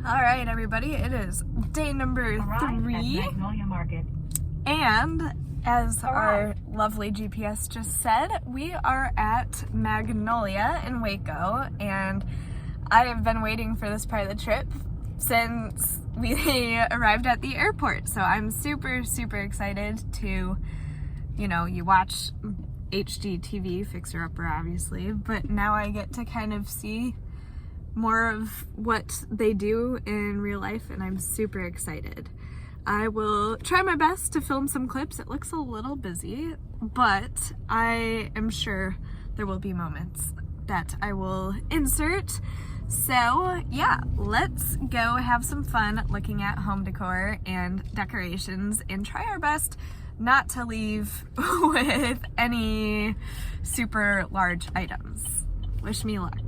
All right, everybody, it is day number 3, MAGNOLIA Market. and as our lovely GPS just said, we are at Magnolia in Waco, and I have been waiting for this part of the trip since we arrived at the airport, so I'm super excited to, you watch HGTV, Fixer Upper obviously, but now I get to kind of see more of what they do in real life, and I'm super excited. I will try my best to film some clips. It looks a little busy, but I am sure there will be moments that I will insert. So yeah, let's go have some fun looking at home decor and decorations and try our best not to leave with any super large items. Wish me luck.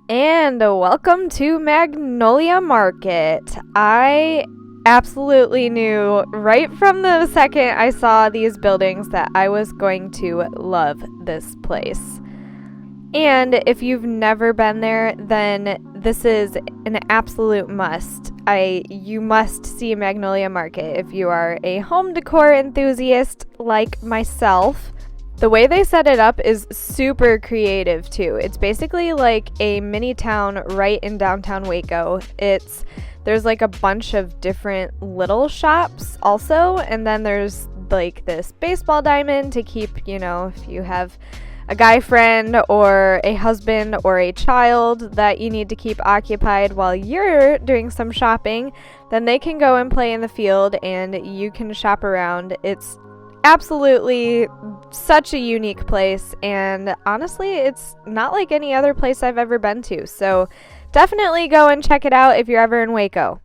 And welcome to Magnolia Market. I absolutely knew right from the second I saw these buildings that I was going to love this place. And if you've never been there, then this is an absolute must. You must see Magnolia Market if you are a home decor enthusiast like myself. The way they set it up is super creative too. It's basically like a mini town right in downtown Waco. There's like a bunch of different little shops also, and then there's like this baseball diamond to keep, if you have a guy friend or a husband or a child that you need to keep occupied while you're doing some shopping, then they can go and play in the field and you can shop around. It's absolutely such a unique place, and honestly it's not like any other place I've ever been to, so definitely go and check it out if you're ever in Waco.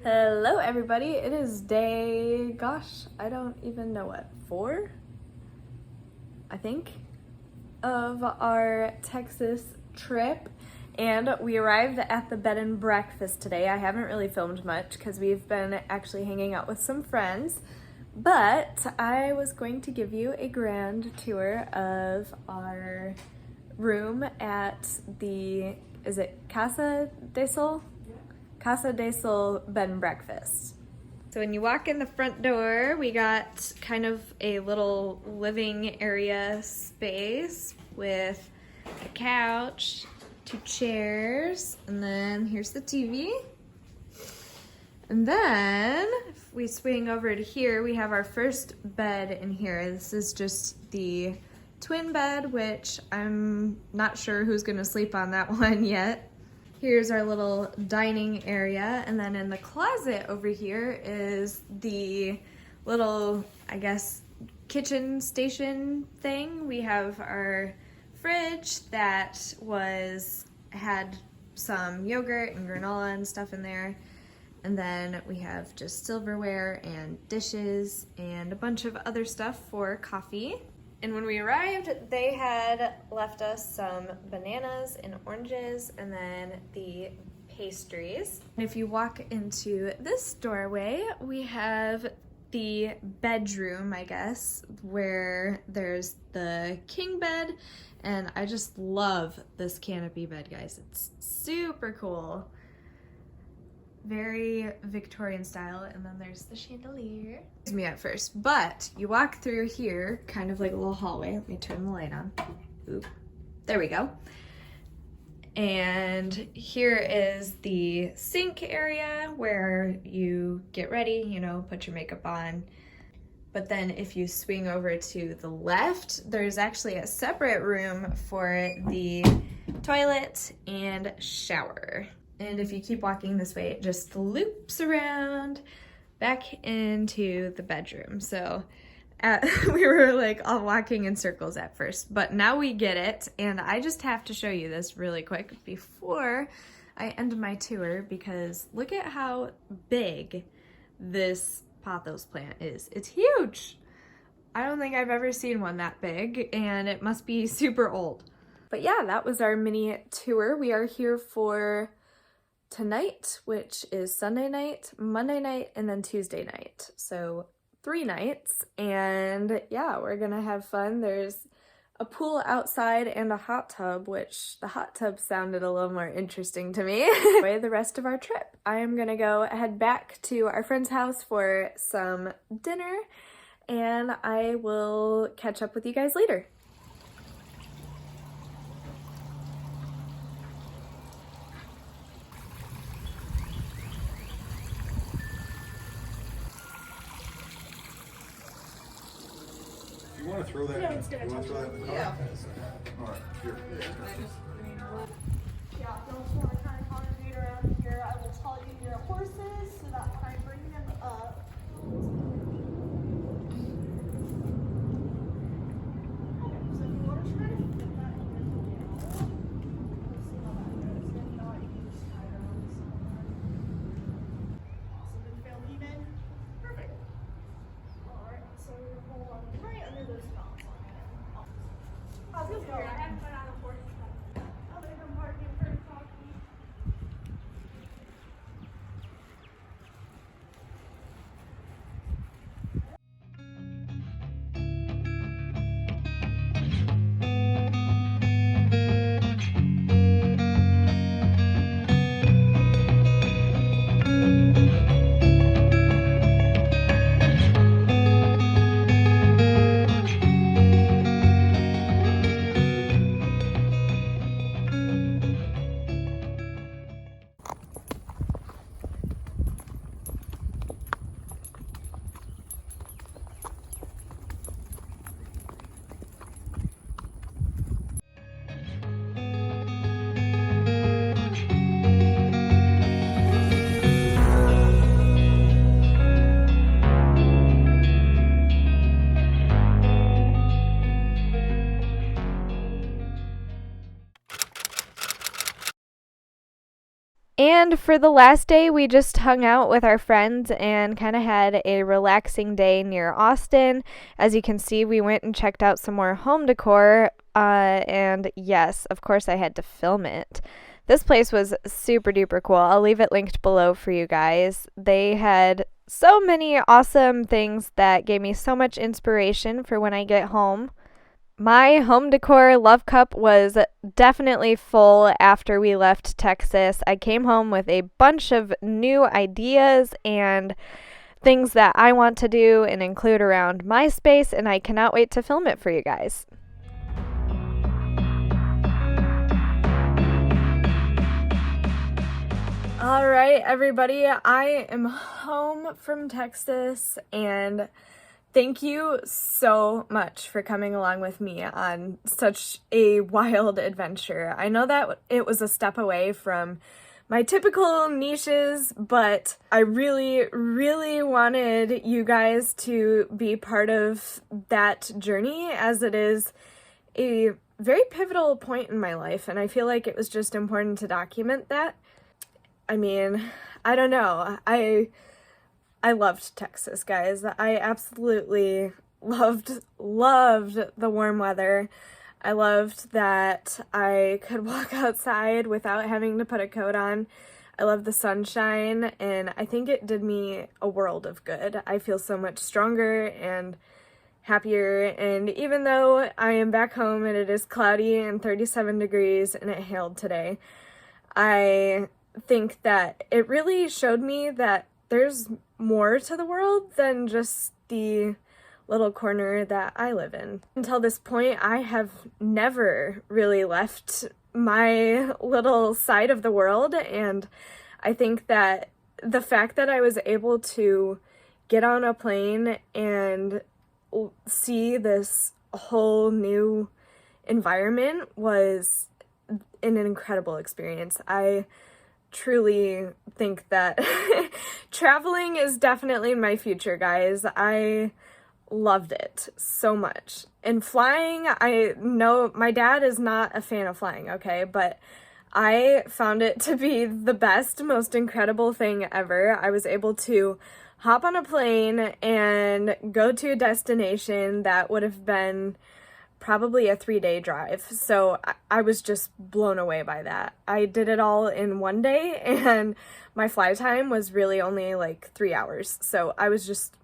Hello everybody, it is day, gosh, I don't even know what, 4? I think, of our Texas trip, and we arrived at the bed and breakfast today. I haven't really filmed much because we've been actually hanging out with some friends, but I was going to give you a grand tour of our room at the, is it Casa de Sol? Casa de Sol bed and breakfast. So when you walk in the front door, we got kind of a little living area space with a couch, 2 chairs, and then here's the TV. And then if we swing over to here, we have our first bed in here. This is just the twin bed, which I'm not sure who's gonna sleep on that one yet. Here's our little dining area, and then in the closet over here is the little, I guess, kitchen station thing. We have our fridge that had some yogurt and granola and stuff in there, and then we have just silverware and dishes and a bunch of other stuff for coffee. And when we arrived, they had left us some bananas and oranges and then the pastries. And if you walk into this doorway, we have the bedroom, I guess, where there's the king bed. And I just love this canopy bed, guys. It's super cool. Very Victorian style, and then there's the chandelier. Excuse me at first, but you walk through here, kind of like a little hallway. Let me turn the light on. Oop. There we go. And here is the sink area where you get ready, put your makeup on. But then if you swing over to the left, there's actually a separate room for the toilet and shower. And if you keep walking this way, it just loops around back into the bedroom. So We were like all walking in circles at first, but now we get it. And I just have to show you this really quick before I end my tour, because look at how big this pothos plant is. It's huge. I don't think I've ever seen one that big, and it must be super old. But yeah, that was our mini tour. We are here for tonight, which is Sunday night, Monday night, and then Tuesday night. So 3 nights, and yeah, we're gonna have fun. There's a pool outside and a hot tub, which the hot tub sounded a little more interesting to me. Enjoy the rest of our trip. I am gonna go head back to our friend's house for some dinner, and I will catch up with you guys later. You want to throw that? You want to throw that in the car? Yeah. All right, here. Yeah, don't you want to kind of congregate around here? I will tell you your horses so that when I bring them up. Okay, so if you want to try to fit that in now, we'll see how that goes. If not, you can just tie it around somewhere. Awesome, did you feel even? Perfect. Alright, so we're going to hold on right under those knots on it. How's it going? I haven't been on a horse. Oh, they've been barking pretty cocky. And for the last day, we just hung out with our friends and kind of had a relaxing day near Austin. As you can see, we went and checked out some more home decor, and yes, of course I had to film it. This place was super duper cool. I'll leave it linked below for you guys. They had so many awesome things that gave me so much inspiration for when I get home. My home decor love cup was definitely full after we left Texas. I came home with a bunch of new ideas and things that I want to do and include around my space, and I cannot wait to film it for you guys. All right, everybody, I am home from Texas, and thank you so much for coming along with me on such a wild adventure. I know that it was a step away from my typical niches, but I really, really wanted you guys to be part of that journey, as it is a very pivotal point in my life, and I feel like it was just important to document that. I mean, I don't know. I loved Texas, guys. I absolutely loved the warm weather. I loved that I could walk outside without having to put a coat on. I love the sunshine, and I think it did me a world of good. I feel so much stronger and happier, and even though I am back home and it is cloudy and 37 degrees and it hailed today, I think that it really showed me that there's more to the world than just the little corner that I live in. Until this point, I have never really left my little side of the world, and I think that the fact that I was able to get on a plane and see this whole new environment was an incredible experience. I truly think that traveling is definitely my future, guys. I loved it so much. And flying, I know my dad is not a fan of flying, okay, but I found it to be the best, most incredible thing ever. I was able to hop on a plane and go to a destination that would have been probably a 3-day drive. So I was just blown away by that. I did it all in one day, and my flight time was really only like 3 hours. So I was just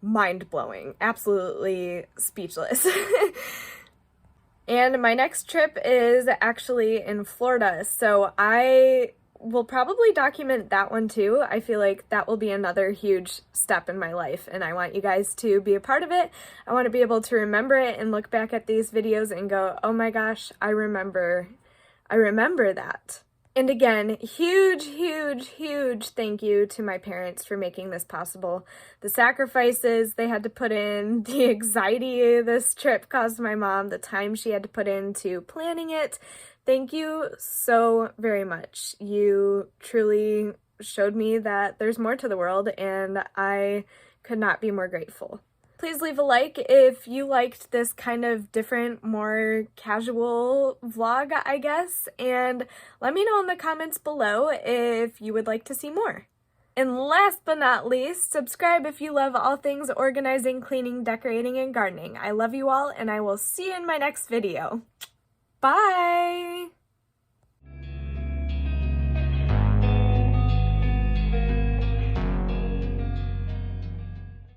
mind-blowing, absolutely speechless. And my next trip is actually in Florida, so I will probably document that one too. I feel like that will be another huge step in my life, and I want you guys to be a part of it. I want to be able to remember it and look back at these videos and go, oh my gosh, I remember that. And again, huge, huge, huge thank you to my parents for making this possible. The sacrifices they had to put in, the anxiety this trip caused my mom, the time she had to put into planning it. Thank you so very much. You truly showed me that there's more to the world, and I could not be more grateful. Please leave a like if you liked this kind of different, more casual vlog, I guess, and let me know in the comments below if you would like to see more. And last but not least, subscribe if you love all things organizing, cleaning, decorating, and gardening. I love you all, and I will see you in my next video. Bye!